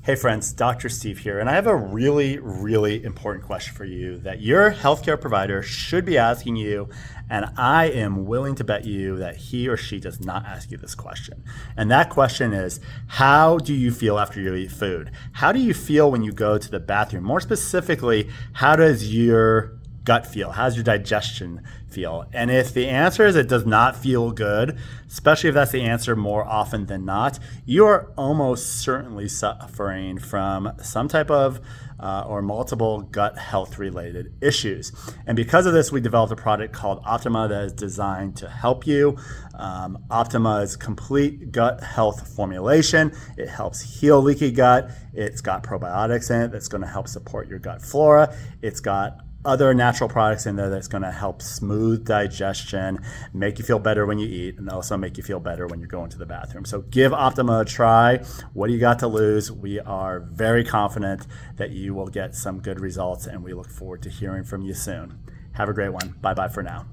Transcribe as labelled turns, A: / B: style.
A: Hey friends, Dr. Steve here, and I have a really important question for you that your healthcare provider should be asking you, and I am willing to bet you that he or she does not ask you this question. And that question is, how do you feel after you eat food? How do you feel when you go to the bathroom? More specifically, how does your gut feel? How's your digestion feel? And if the answer is it does not feel good, especially if that's the answer more often than not, you are almost certainly suffering from some type of or multiple gut health related issues. And because of this, we developed a product called Optima that is designed to help you. Optima is complete gut health formulation. It helps heal leaky gut. It's got probiotics in it that's going to help support your gut flora. It's got other natural products in there that's going to help smooth digestion, make you feel better when you eat, and also make you feel better when you're going to the bathroom. So give Optima a try. What do you got to lose? We are very confident that you will get some good results, and we look forward to hearing from you soon. Have a great one. Bye-bye for now.